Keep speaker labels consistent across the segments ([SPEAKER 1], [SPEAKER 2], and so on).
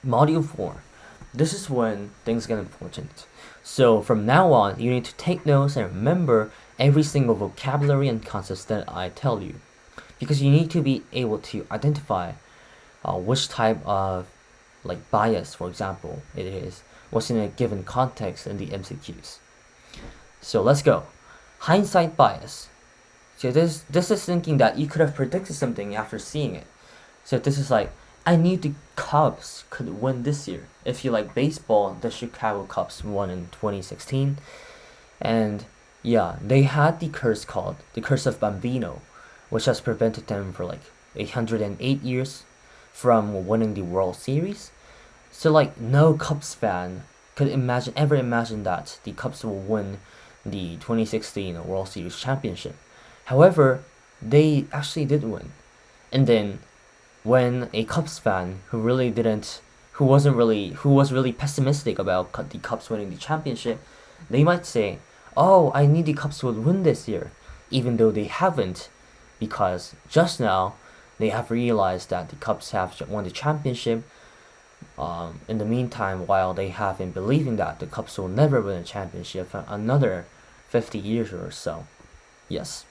[SPEAKER 1] Module 4. This is when things get important. So from now on, you need to take notes and remember every single vocabulary and concepts that I tell you. Because you need to be able to identify which type of bias, for example, it is, what's in a given context in the MCQs. So let's go. Hindsight bias. So this is thinking that you could have predicted something after seeing it. So this is like, I knew the Cubs could win this year. If you like baseball, the Chicago Cubs won in 2016. And yeah, they had the curse called the curse of Bambino, which has prevented them for 108 years from winning the World Series. So no Cubs fan could ever imagine that the Cubs will win the 2016 World Series championship. However, they actually did win. And then when a Cubs fan who was really pessimistic about the Cubs winning the championship, they might say, "Oh, I knew the Cubs would win this year," even though they haven't, because just now they have realized that the Cubs have won the championship. In the meantime, while they have been believing that the Cubs will never win a championship for another 50 years or so. Yes.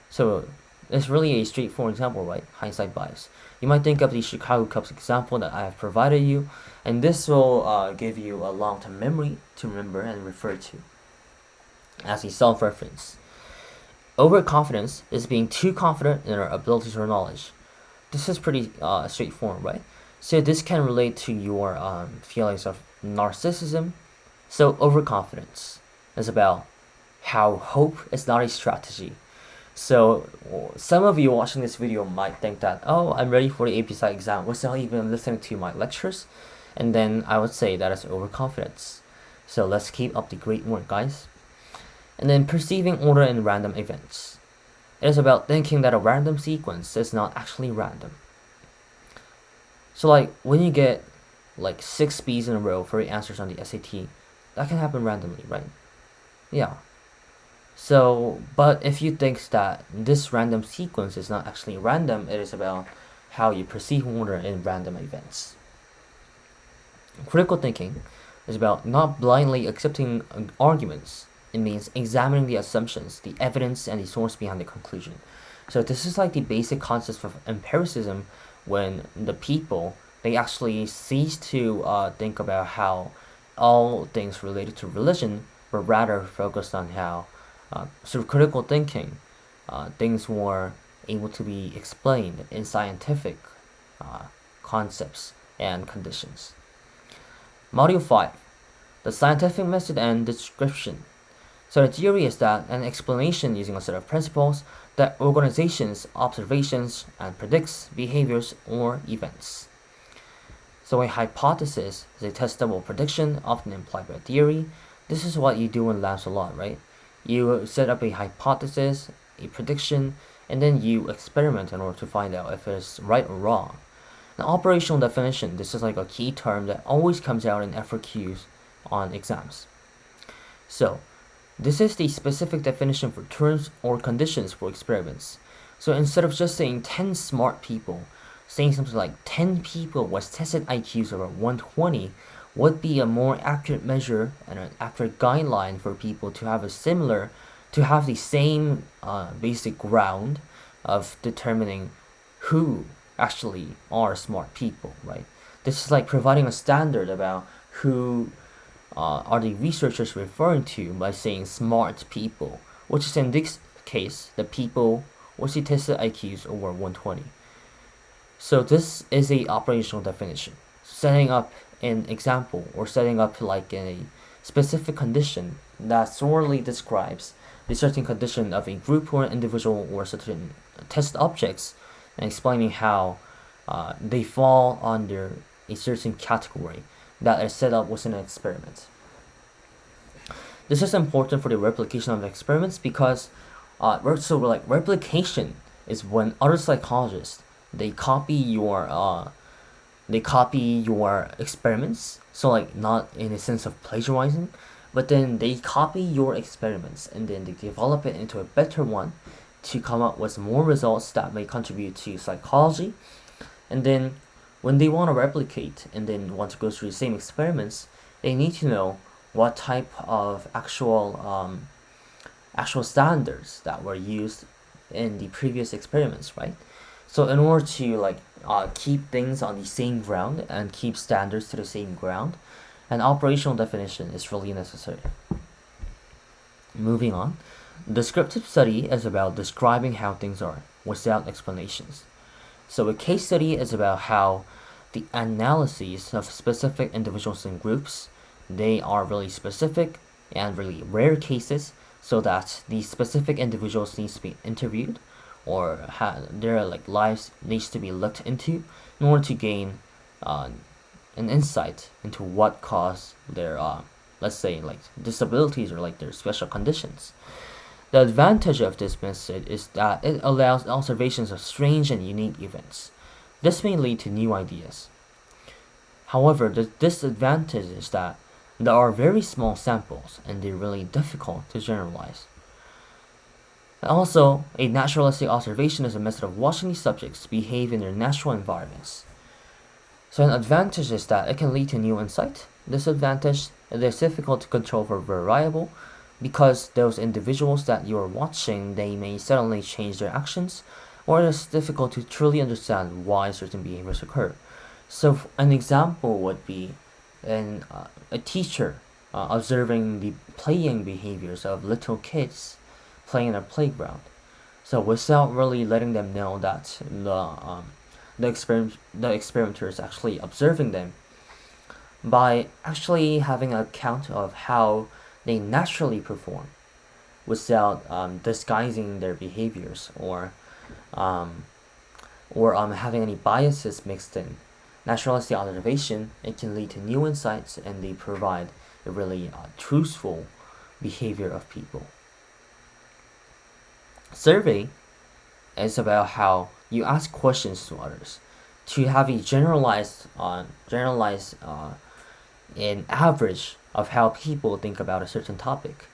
[SPEAKER 1] So it's really a straightforward example, right? Hindsight bias. You might think of the Chicago Cubs example that I have provided you, and this will give you a long-term memory to remember and refer to as a self-reference. Overconfidence is being too confident in our abilities or knowledge. This is pretty straightforward, right? So this can relate to your feelings of narcissism. So overconfidence is about how hope is not a strategy. So some of you watching this video might think that, oh, I'm ready for the AP Psych exam without even listening to my lectures. And then I would say that is overconfidence. So let's keep up the great work, guys. And then perceiving order in random events. It is about thinking that a random sequence is not actually random. So when you get 6 B's in a row for your answers on the SAT, that can happen randomly, right? Yeah. So, but if you think that this random sequence is not actually random, it is about how you perceive order in random events. Critical thinking is about not blindly accepting arguments. It means examining the assumptions, the evidence, and the source behind the conclusion. So this is the basic concept of empiricism, when the people, they actually cease to think about how all things related to religion, but rather focused on how through critical thinking, things were able to be explained in scientific concepts and conditions. Module 5. The scientific method and description. So the theory is that an explanation using a set of principles that organizations, observations, and predicts behaviors or events. So a hypothesis is a testable prediction, often implied by theory. This is what you do in labs a lot, right? You set up a hypothesis, a prediction, and then you experiment in order to find out if it's right or wrong. An operational definition, this is a key term that always comes out in FRQs on exams. So this is the specific definition for terms or conditions for experiments. So instead of just saying 10 smart people, saying something like 10 people with tested IQs over 120 would be a more accurate measure and an accurate guideline for people to have the same basic ground of determining who actually are smart people, right? This is providing a standard about who are the researchers referring to by saying smart people, which is in this case the people with the tested IQs over 120. So this is a operational definition, setting up an example or setting up a specific condition that thoroughly describes the certain condition of a group or an individual or certain test objects, and explaining how they fall under a certain category that is set up within an experiment. This is important for the replication of experiments because replication is when other psychologists, they copy your experiments, so not in a sense of plagiarizing, but then they copy your experiments and then they develop it into a better one, to come up with more results that may contribute to psychology. And then when they want to replicate and then want to go through the same experiments, they need to know what type of actual standards that were used in the previous experiments, right? So in order to keep things on the same ground and keep standards to the same ground, an operational definition is really necessary. Moving on, descriptive study is about describing how things are without explanations. So a case study is about how the analyses of specific individuals and groups, they are really specific and really rare cases, so that these specific individuals needs to be interviewed or their lives needs to be looked into in order to gain an insight into what caused their let's say disabilities or their special conditions. The advantage of this method is that it allows observations of strange and unique events. This may lead to new ideas. However, the disadvantage is that there are very small samples and they're really difficult to generalize. Also, a naturalistic observation is a method of watching these subjects behave in their natural environments. So an advantage is that it can lead to new insight. Disadvantage, it is difficult to control for variable because those individuals that you are watching, they may suddenly change their actions, or it is difficult to truly understand why certain behaviors occur. So an example would be a teacher observing the playing behaviors of little kids playing in a playground. So without really letting them know that the experimenter is actually observing them, by actually having an account of how they naturally perform without disguising their behaviors or having any biases mixed in. Naturalistic observation, it can lead to new insights and they provide a really truthful behavior of people. Survey is about how you ask questions to others to have a generalized an average of how people think about a certain topic.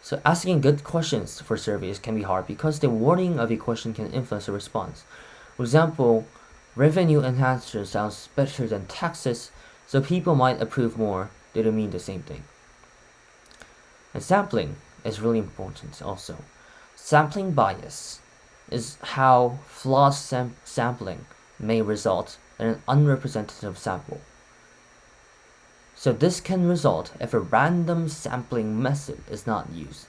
[SPEAKER 1] So asking good questions for surveys can be hard because the wording of a question can influence the response. For example, revenue enhancer sounds better than taxes, so people might approve more. They don't mean the same thing. And sampling is really important also. Sampling bias is how flawed sampling may result in an unrepresentative sample. So this can result if a random sampling method is not used.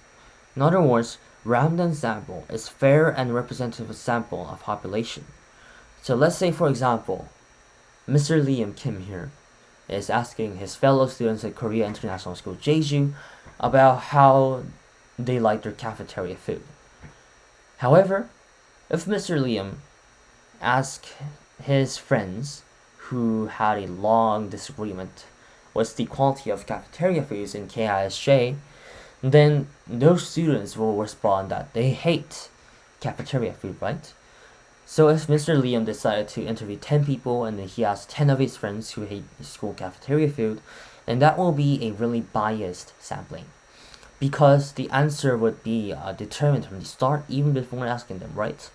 [SPEAKER 1] In other words, random sample is fair and representative sample of population. So let's say, for example, Mr. Liam Kim here is asking his fellow students at Korea International School Jeju about how they like their cafeteria food. However, if Mr. Liam asked his friends who had a long disagreement with the quality of cafeteria foods in KISJ, then those students will respond that they hate cafeteria food, right? So if Mr. Liam decided to interview 10 people and then he asked 10 of his friends who hate school cafeteria food, then that will be a really biased sampling, because the answer would be determined from the start even before asking them, right?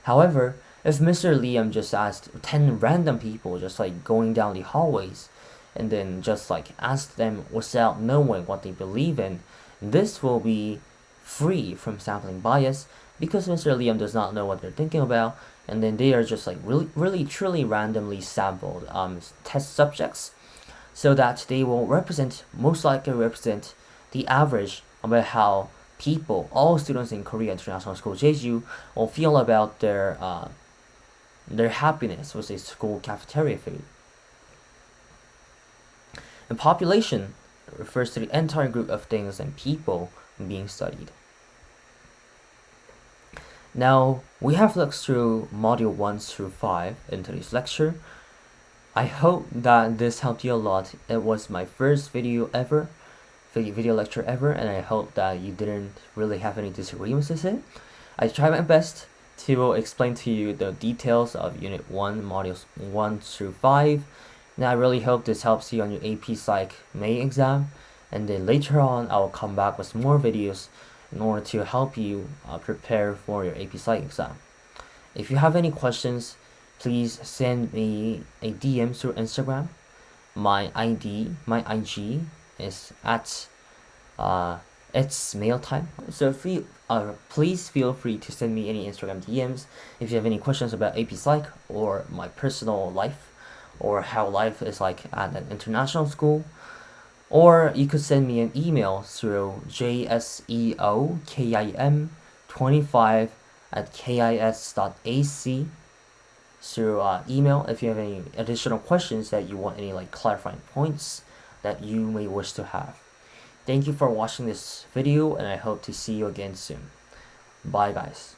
[SPEAKER 1] However, if Mr. Liam just asked 10 random people just going down the hallways and then just asked them without knowing what they believe in, this will be free from sampling bias because Mr. Liam does not know what they're thinking about, and then they are just really truly randomly sampled test subjects, so that they will most likely represent the average about how people, all students in Korea International School Jeju, will feel about their happiness with a school cafeteria food. And population refers to the entire group of things and people being studied. Now, we have looked through Module 1 through 5 in today's lecture. I hope that this helped you a lot. It was my first video lecture ever, and I hope that you didn't really have any disagreements with it. I tried my best to explain to you the details of Unit 1, Modules 1 through 5, and I really hope this helps you on your AP Psych May exam, and then later on I will come back with more videos in order to help you prepare for your AP Psych exam. If you have any questions, please send me a DM through Instagram. My IG is at it's mail time. So please feel free to send me any Instagram DMs if you have any questions about AP Psych or my personal life or how life is like at an international school. Or you could send me an email through jseokim25@kis.ac through email if you have any additional questions that you want any like clarifying points that you may wish to have. Thank you for watching this video, and I hope to see you again soon. Bye guys.